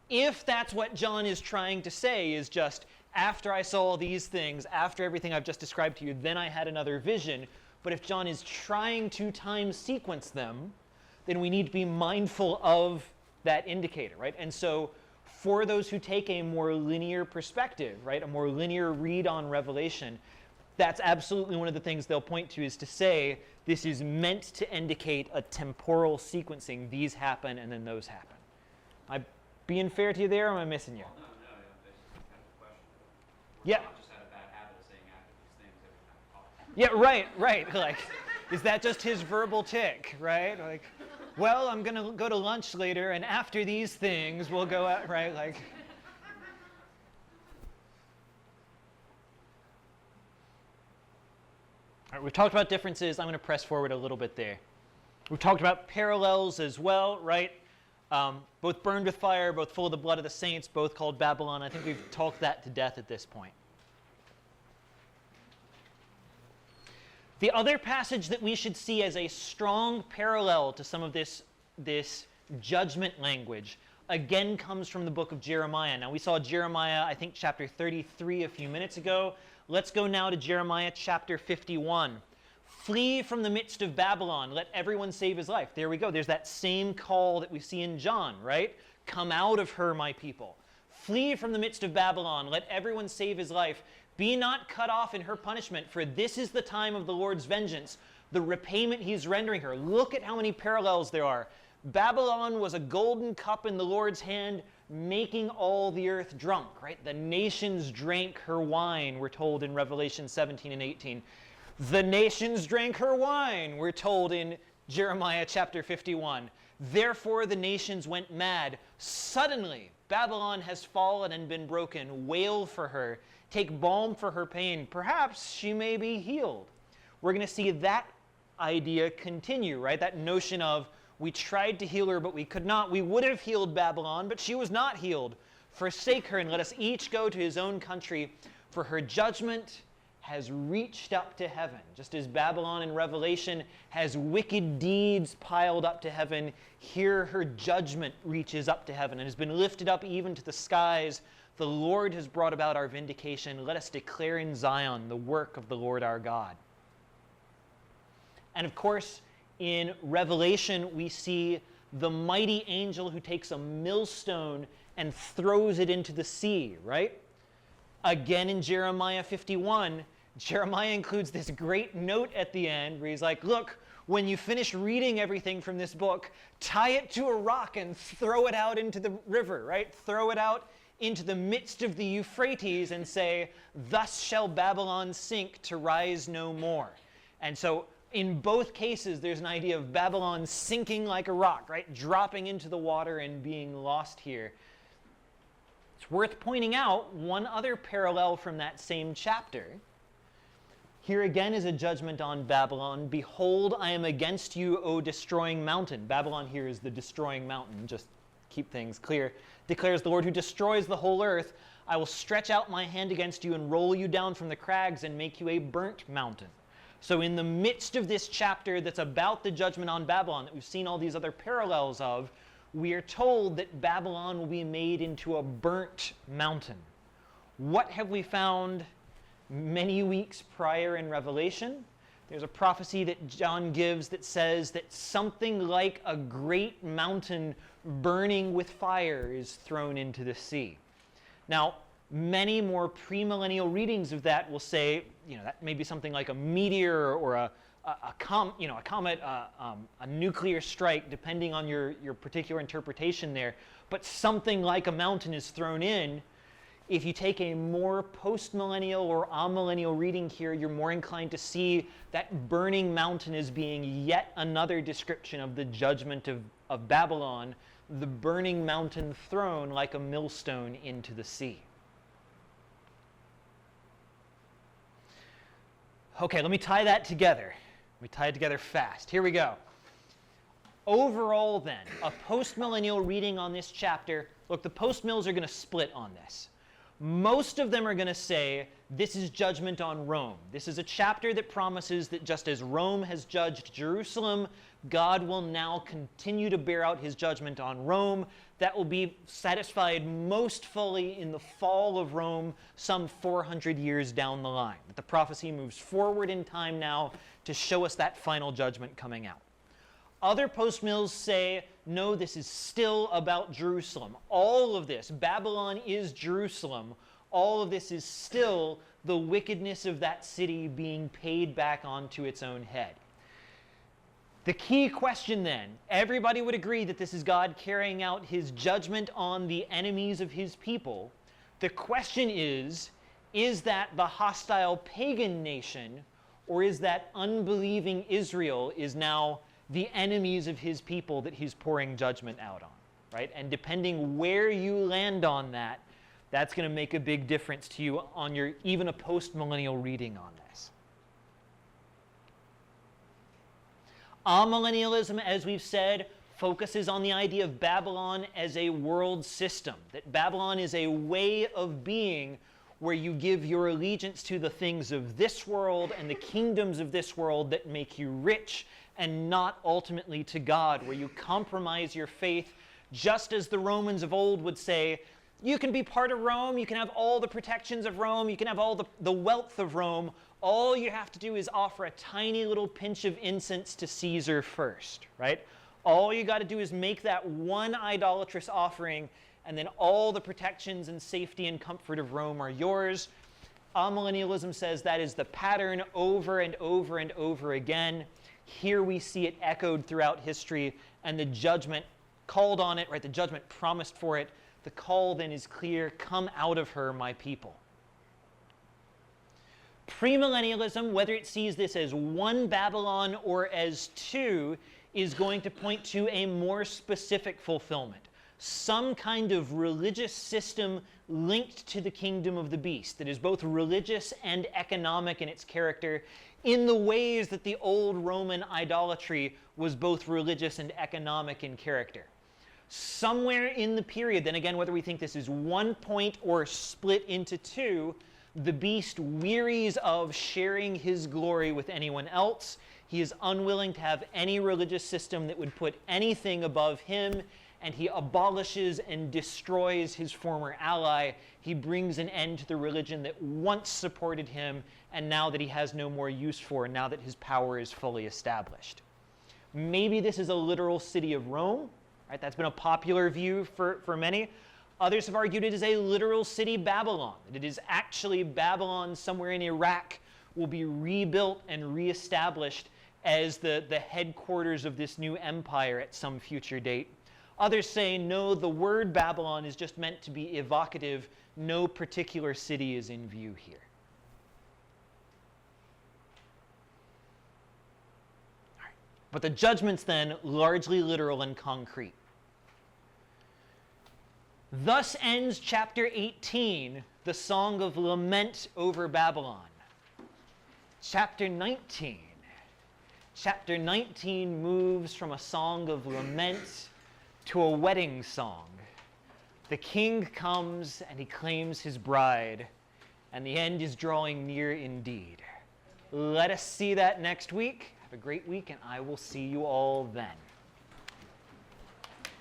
If that's what John is trying to say, is just, after I saw these things, after everything I've just described to you, then I had another vision. But if John is trying to time sequence them, then we need to be mindful of that indicator, right? And so for those who take a more linear perspective, right, a more linear read on Revelation, that's absolutely one of the things they'll point to, is to say this is meant to indicate a temporal sequencing. These happen and then those happen. Am I being fair to you there, or am I missing you? No, this is kind of a question. Yeah. John just had a bad habit of saying after these things every time he talks. Yeah, right. Like, is that just his verbal tick, right? Like, well, I'm going to go to lunch later, and after these things, we'll go out, right? Like, all right, we've talked about differences. I'm going to press forward a little bit there. We've talked about parallels as well, right? Both burned with fire, both full of the blood of the saints, both called Babylon. I think we've talked that to death at this point. The other passage that we should see as a strong parallel to some of this judgment language, again comes from the book of Jeremiah. Now, we saw Jeremiah, I think, chapter 33 a few minutes ago. Let's go now to Jeremiah chapter 51. Flee from the midst of Babylon. Let everyone save his life. There we go. There's that same call that we see in John, right? Come out of her, my people. Flee from the midst of Babylon. Let everyone save his life. Be not cut off in her punishment, for this is the time of the Lord's vengeance, the repayment he's rendering her. Look at how many parallels there are. Babylon was a golden cup in the Lord's hand, making all the earth drunk, right? The nations drank her wine, we're told in Revelation 17 and 18. The nations drank her wine, we're told in Jeremiah chapter 51. Therefore the nations went mad. Suddenly Babylon has fallen and been broken. Wail for her. Take balm for her pain. Perhaps she may be healed. We're going to see that idea continue, right? That notion of we tried to heal her, but we could not. We would have healed Babylon, but she was not healed. Forsake her and let us each go to his own country, for her judgment has reached up to heaven. Just as Babylon in Revelation has wicked deeds piled up to heaven, here her judgment reaches up to heaven and has been lifted up even to the skies. The Lord has brought about our vindication. Let us declare in Zion the work of the Lord our God. And of course, in Revelation, we see the mighty angel who takes a millstone and throws it into the sea, right? Again in Jeremiah 51, Jeremiah includes this great note at the end where he's like, look, when you finish reading everything from this book, tie it to a rock and throw it out into the river, right? Throw it out into the midst of the Euphrates and say, thus shall Babylon sink to rise no more. And so in both cases, there's an idea of Babylon sinking like a rock, right? Dropping into the water and being lost here. It's worth pointing out one other parallel from that same chapter. Here again is a judgment on Babylon. Behold, I am against you, O destroying mountain. Babylon here is the destroying mountain, just keep things clear. Declares the Lord who destroys the whole earth. I will stretch out my hand against you and roll you down from the crags and make you a burnt mountain. So in the midst of this chapter that's about the judgment on Babylon, that we've seen all these other parallels of, we are told that Babylon will be made into a burnt mountain. What have we found many weeks prior in Revelation? There's a prophecy that John gives that says that something like a great mountain burning with fire is thrown into the sea. Now, many more premillennial readings of that will say, that may be something like a meteor or a comet, a nuclear strike, depending on your particular interpretation there. But something like a mountain is thrown in. If you take a more post-millennial or amillennial reading here, you're more inclined to see that burning mountain as being yet another description of the judgment of Babylon, the burning mountain thrown like a millstone into the sea. Okay, let me tie that together. Let me tie it together fast. Here we go. Overall then, a post-millennial reading on this chapter, look, the post-mills are going to split on this. Most of them are going to say, this is judgment on Rome. This is a chapter that promises that just as Rome has judged Jerusalem, God will now continue to bear out his judgment on Rome. That will be satisfied most fully in the fall of Rome some 400 years down the line. But the prophecy moves forward in time now to show us that final judgment coming out. Other post-mills say, no, this is still about Jerusalem. All of this, Babylon is Jerusalem. All of this is still the wickedness of that city being paid back onto its own head. The key question then, everybody would agree that this is God carrying out his judgment on the enemies of his people. The question is that the hostile pagan nation, or is that unbelieving Israel is now the enemies of his people that he's pouring judgment out on, right? And depending where you land on that, that's going to make a big difference to you on your even a post-millennial reading on this. Amillennialism, as we've said, focuses on the idea of Babylon as a world system, that Babylon is a way of being where you give your allegiance to the things of this world and the kingdoms of this world that make you rich, and not ultimately to God, where you compromise your faith Just as the Romans of old would say, you can be part of Rome, you can have all the protections of Rome, you can have all the wealth of Rome. All you have to do is offer a tiny little pinch of incense to Caesar first, right? All you got to do is make that one idolatrous offering, and then all the protections and safety and comfort of Rome are yours. Amillennialism says that is the pattern over and over and over again. Here we see it echoed throughout history, and the judgment called on it, right? The judgment promised for it. The call then is clear, come out of her, my people. Premillennialism, whether it sees this as one Babylon or as two, is going to point to a more specific fulfillment. Some kind of religious system linked to the kingdom of the beast that is both religious and economic in its character, in the ways that the old Roman idolatry was both religious and economic in character. Somewhere in the period, then again, whether we think this is one point or split into two, the beast wearies of sharing his glory with anyone else. He is unwilling to have any religious system that would put anything above him, and he abolishes and destroys his former ally. He brings an end to the religion that once supported him, and now that he has no more use for, now that his power is fully established. Maybe this is a literal city of Rome. Right, that's been a popular view for many. Others have argued it is a literal city Babylon. That it is actually Babylon somewhere in Iraq will be rebuilt and reestablished as the headquarters of this new empire at some future date. Others say, no, the word Babylon is just meant to be evocative. No particular city is in view here. But the judgment's then largely literal and concrete. Thus ends chapter 18, the song of lament over Babylon. Chapter 19. Chapter 19 moves from a song of lament to a wedding song. The king comes and he claims his bride, and the end is drawing near indeed. Let us see that next week. Have a great week, and I will see you all then.